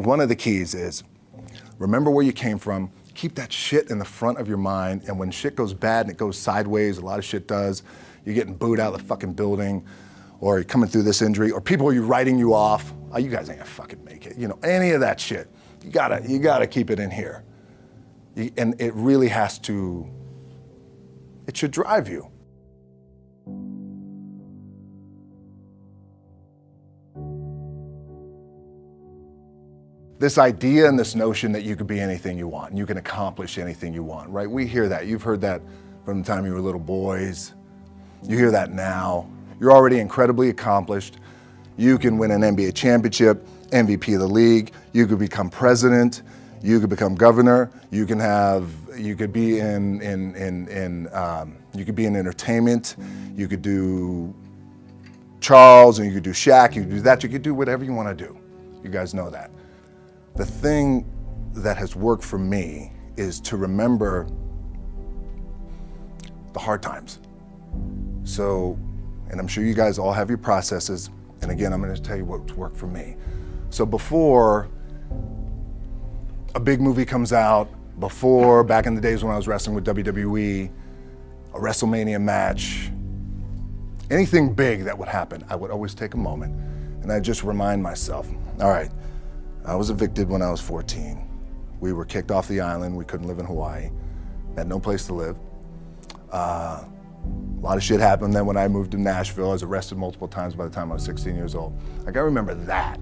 one of the keys is remember where you came from. Keep that shit in the front of your mind, and when shit goes bad and it goes sideways, a lot of shit does, you're getting booed out of the fucking building, or you're coming through this injury, or people are writing you off. Oh, you guys ain't gonna fucking make it. You know, any of that shit. You gotta keep it in here. And it really has to, it should drive you. This idea and this notion that you could be anything you want and you can accomplish anything you want, right? We hear that. You've heard that from the time you were little boys. You hear that now. You're already incredibly accomplished. You can win an NBA championship, MVP of the league. You could become president. You could become governor. You could be in entertainment. You could do Charles, and you could do Shaq. You could do that. You could do whatever you want to do. You guys know that. The thing that has worked for me is to remember the hard times. So, and I'm sure you guys all have your processes, and again, I'm gonna tell you what's worked for me. So before a big movie comes out, before, back in the days when I was wrestling with WWE, a WrestleMania match, anything big that would happen, I would always take a moment and I'd just remind myself, all right, I was evicted when I was 14. We were kicked off the island. We couldn't live in Hawaii. Had no place to live. A lot of shit happened. Then when I moved to Nashville, I was arrested multiple times by the time I was 16 years old. I gotta remember that.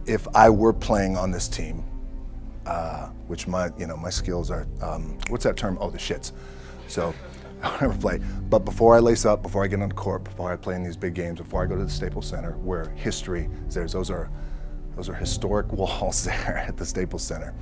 If I were playing on this team, which my skills are, what's that term? Oh, the shits. So I'll never play. But before I lace up, before I get on the court, before I play in these big games, before I go to the Staples Center, where history is there, those are historic walls there at the Staples Center.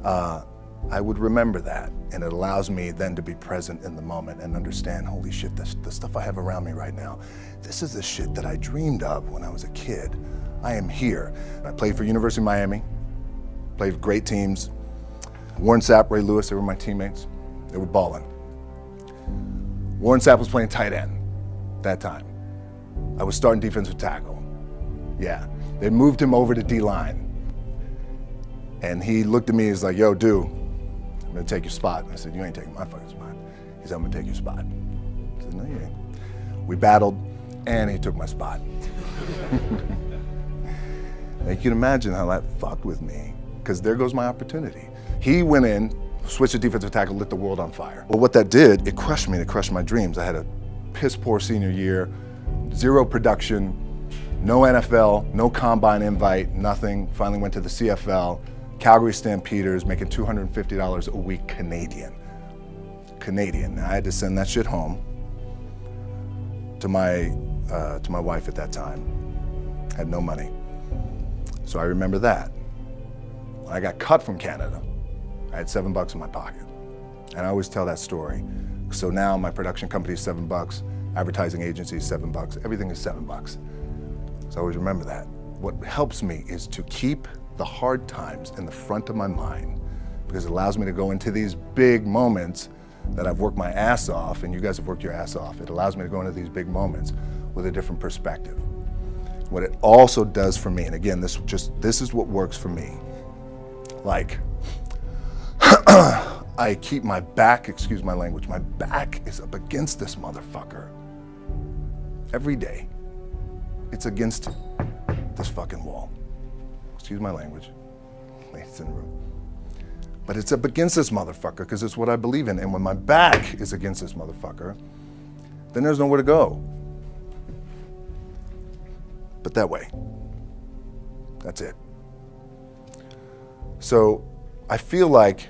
I would remember that, and it allows me then to be present in the moment and understand, holy shit, the stuff I have around me right now, this is the shit that I dreamed of when I was a kid. I am here. I played for University of Miami, played for great teams. Warren Sapp, Ray Lewis, they were my teammates. They were balling. Warren Sapp was playing tight end that time. I was starting defensive tackle. Yeah. They moved him over to D-line. And he looked at me, he's like, yo, dude, I'm gonna take your spot. I said, you ain't taking my fucking spot. He said, I'm gonna take your spot. I said, no, you ain't. We battled, and he took my spot. Now you can imagine how that fucked with me, because there goes my opportunity. He went in, switched to defensive tackle, lit the world on fire. Well, what that did, it crushed me, it crushed my dreams. I had a piss poor senior year, zero production, no NFL, no combine invite, nothing. Finally went to the CFL, Calgary Stampeders, making $250 a week Canadian. Now, I had to send that shit home to my wife at that time. Had no money. So I remember that. When I got cut from Canada, I had $7 in my pocket. And I always tell that story. So now my production company is $7, advertising agency is $7, everything is $7. So I always remember that. What helps me is to keep the hard times in the front of my mind, because it allows me to go into these big moments that I've worked my ass off, and you guys have worked your ass off. It allows me to go into these big moments with a different perspective. What it also does for me, and again, this is what works for me. Like, I keep my back, excuse my language, my back is up against this motherfucker every day. It's against this fucking wall. Excuse my language, ladies in the room. But it's up against this motherfucker because it's what I believe in. And when my back is against this motherfucker, then there's nowhere to go. But that way. That's it. So I feel like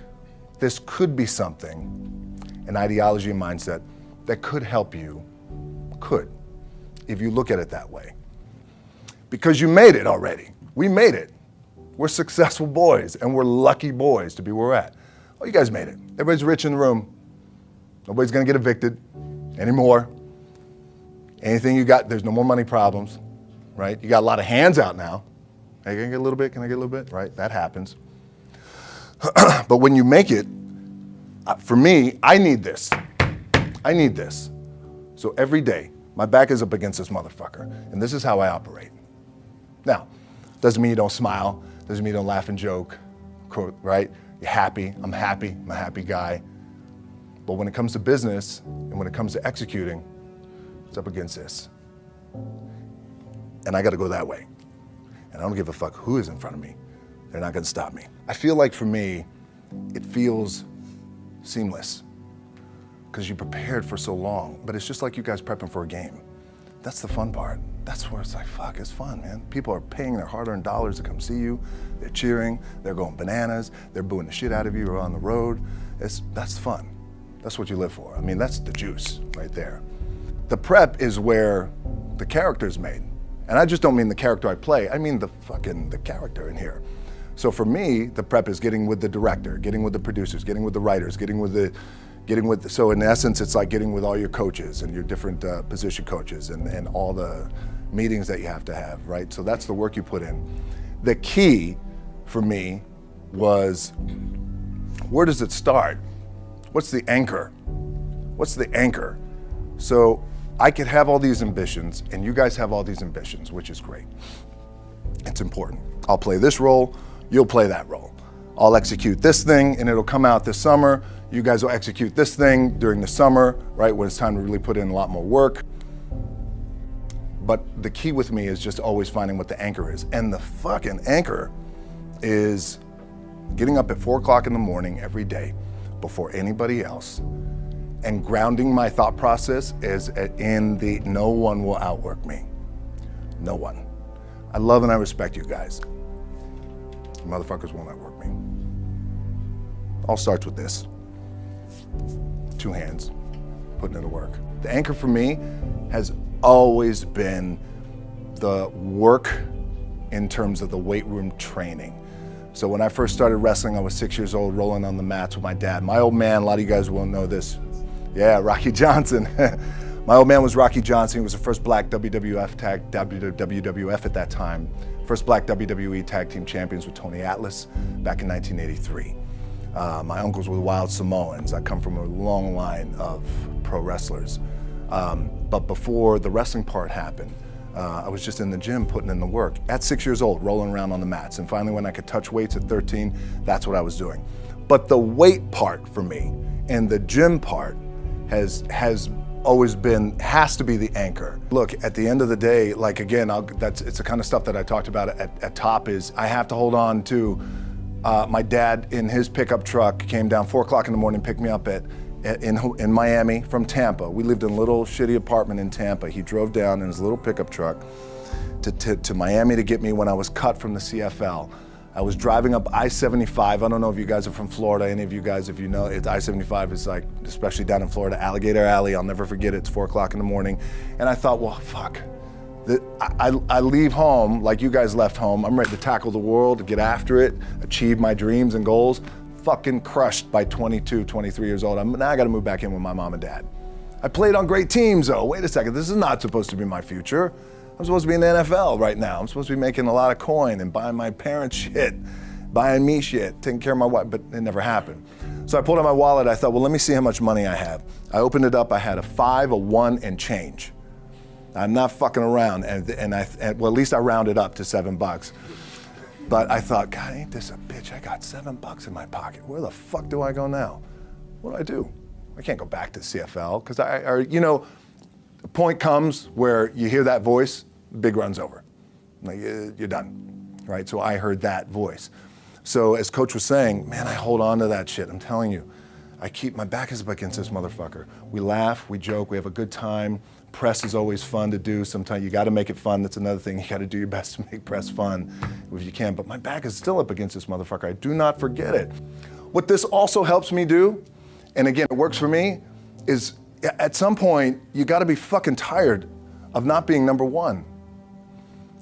this could be something, an ideology and mindset that could help you, if you look at it that way. Because you made it already. We made it. We're successful boys, and we're lucky boys to be where we're at. Oh, you guys made it. Everybody's rich in the room. Nobody's gonna get evicted anymore. Anything you got, there's no more money problems, right? You got a lot of hands out now. Hey, can I get a little bit? Can I get a little bit? Right, that happens. But when you make it, for me, I need this. I need this. So every day, my back is up against this motherfucker, and this is how I operate. Now, doesn't mean you don't smile, Doesn't mean you don't laugh and joke, quote, right? You're happy, I'm a happy guy. But when it comes to business and when it comes to executing, it's up against this. And I gotta go that way. And I don't give a fuck who is in front of me. They're not gonna stop me. I feel like for me, it feels seamless because you prepared for so long, but it's just like you guys prepping for a game. That's the fun part. That's where it's like, fuck, it's fun, man. People are paying their hard-earned dollars to come see you. They're cheering, they're going bananas, they're booing the shit out of you or on the road. That's fun. That's what you live for. I mean, that's the juice right there. The prep is where the character's made. And I just don't mean the character I play, I mean the character in here. So for me, the prep is getting with the director, getting with the producers, getting with the writers, so in essence, it's like getting with all your coaches and your different position coaches and all the meetings that you have to have, right? So that's the work you put in. The key for me was, where does it start? What's the anchor? What's the anchor? So I could have all these ambitions and you guys have all these ambitions, which is great. It's important. I'll play this role, you'll play that role. I'll execute this thing and it'll come out this summer. You guys will execute this thing during the summer, right? When it's time to really put in a lot more work. But the key with me is just always finding what the anchor is. And the fucking anchor is getting up at 4 o'clock in the morning every day before anybody else and grounding my thought process is in the no one will outwork me. No one. I love and I respect you guys. Motherfuckers won't outwork me. All starts with this. 2 hands, putting in the work. The anchor for me has always been the work in terms of the weight room training. So when I first started wrestling, I was 6 years old, rolling on the mats with my dad. My old man, a lot of you guys won't know this. Yeah, Rocky Johnson. My old man was Rocky Johnson. He was the first black WWF at that time. First black WWE tag team champions with Tony Atlas back in 1983. My uncles were the Wild Samoans. I come from a long line of pro wrestlers. But before the wrestling part happened, I was just in the gym putting in the work. At 6 years old, rolling around on the mats. And finally when I could touch weights at 13, that's what I was doing. But the weight part for me and the gym part has always been, has to be the anchor. Look, at the end of the day, like again, it's the kind of stuff that I talked about at top is I have to hold on to my dad in his pickup truck came down 4 o'clock in the morning, picked me up in Miami from Tampa. We lived in a little shitty apartment in Tampa. He drove down in his little pickup truck to Miami to get me when I was cut from the CFL. I was driving up I-75. I don't know if you guys are from Florida, any of you guys, if you know, I-75 is like, especially down in Florida, Alligator Alley. I'll never forget it. It's 4 o'clock in the morning. And I thought, well, fuck. I leave home like you guys left home. I'm ready to tackle the world, get after it, achieve my dreams and goals. Fucking crushed by 22, 23 years old. Now I gotta move back in with my mom and dad. I played on great teams though. Wait a second, this is not supposed to be my future. I'm supposed to be in the NFL right now. I'm supposed to be making a lot of coin and buying my parents shit, buying me shit, taking care of my wife, but it never happened. So I pulled out my wallet, I thought, well, let me see how much money I have. I opened it up, I had a 5, a 1, and change. I'm not fucking around, and well, at least I rounded up to $7. But I thought, God, ain't this a bitch? I got $7 in my pocket. Where the fuck do I go now? What do I do? I can't go back to CFL, because you know, the point comes where you hear that voice, the big run's over. Like, you're done, right? So I heard that voice. So as Coach was saying, man, I hold on to that shit, I'm telling you. My back is up against this motherfucker. We laugh, we joke, we have a good time. Press is always fun to do. Sometimes you gotta make it fun. That's another thing. You gotta do your best to make press fun if you can. But my back is still up against this motherfucker. I do not forget it. What this also helps me do, and again, it works for me, is at some point, you gotta be fucking tired of not being number one.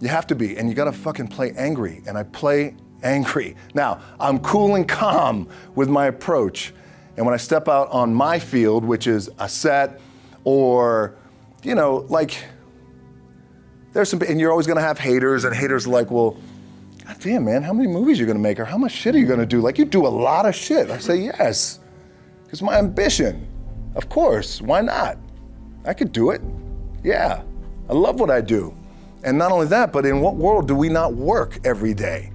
You have to be, and you gotta fucking play angry, and I play angry. Now, I'm cool and calm with my approach, and when I step out on my field, which is a set, or you know, like, there's some, and you're always gonna have haters, and haters are like, well, God damn, man, how many movies are you gonna make, or how much shit are you gonna do? Like, you do a lot of shit. I say, yes, it's my ambition. Of course, why not? I could do it, yeah. I love what I do. And not only that, but in what world do we not work every day?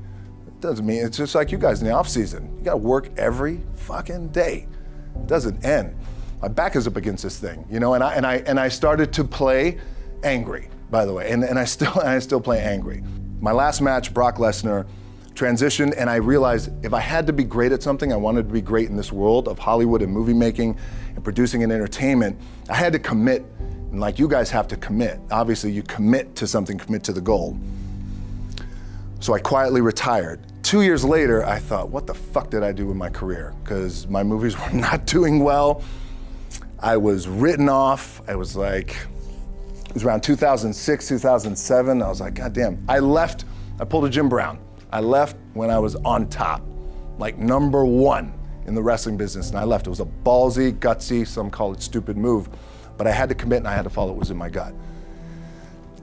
Doesn't mean, it's just like you guys in the off season. You gotta work every fucking day. It doesn't end. My back is up against this thing, you know, and I started to play angry, by the way, and I still play angry. My last match, Brock Lesnar, transitioned, and I realized if I had to be great at something, I wanted to be great in this world of Hollywood and movie making and producing and entertainment, I had to commit, and like you guys have to commit. Obviously, you commit to something, commit to the goal. So I quietly retired. 2 years later, I thought, what the fuck did I do with my career? Because my movies were not doing well. I was written off. I was like, it was around 2006, 2007. I was like, God damn. I left, I pulled a Jim Brown. I left when I was on top, like #1 in the wrestling business, and I left. It was a ballsy, gutsy, some call it stupid move, but I had to commit and I had to follow what was in my gut.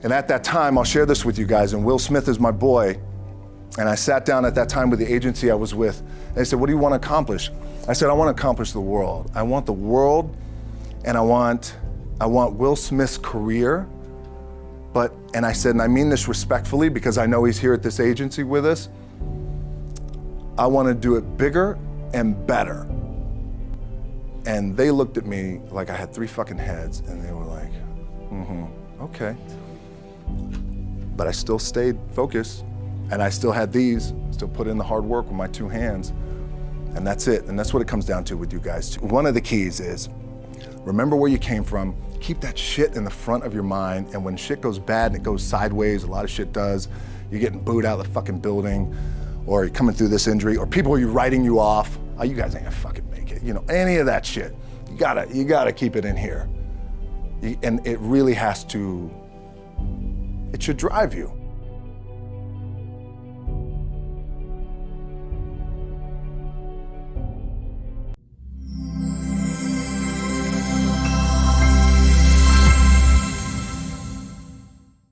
And at that time, I'll share this with you guys, and Will Smith is my boy, and I sat down at that time with the agency I was with, and they said, what do you want to accomplish? I said, I want to accomplish the world. I want the world, and I want Will Smith's career, and I said, and I mean this respectfully because I know he's here at this agency with us, I want to do it bigger and better. And they looked at me like I had 3 fucking heads, and they were like, okay. But I still stayed focused, and I still had still put in the hard work with my 2 hands, and that's it. And that's what it comes down to with you guys. One of the keys is, remember where you came from, keep that shit in the front of your mind, and when shit goes bad and it goes sideways, a lot of shit does, you're getting booed out of the fucking building, or you're coming through this injury, or people are writing you off, oh, you guys ain't gonna fucking make it, you know, any of that shit. You gotta keep it in here. And it really has to, it should drive you.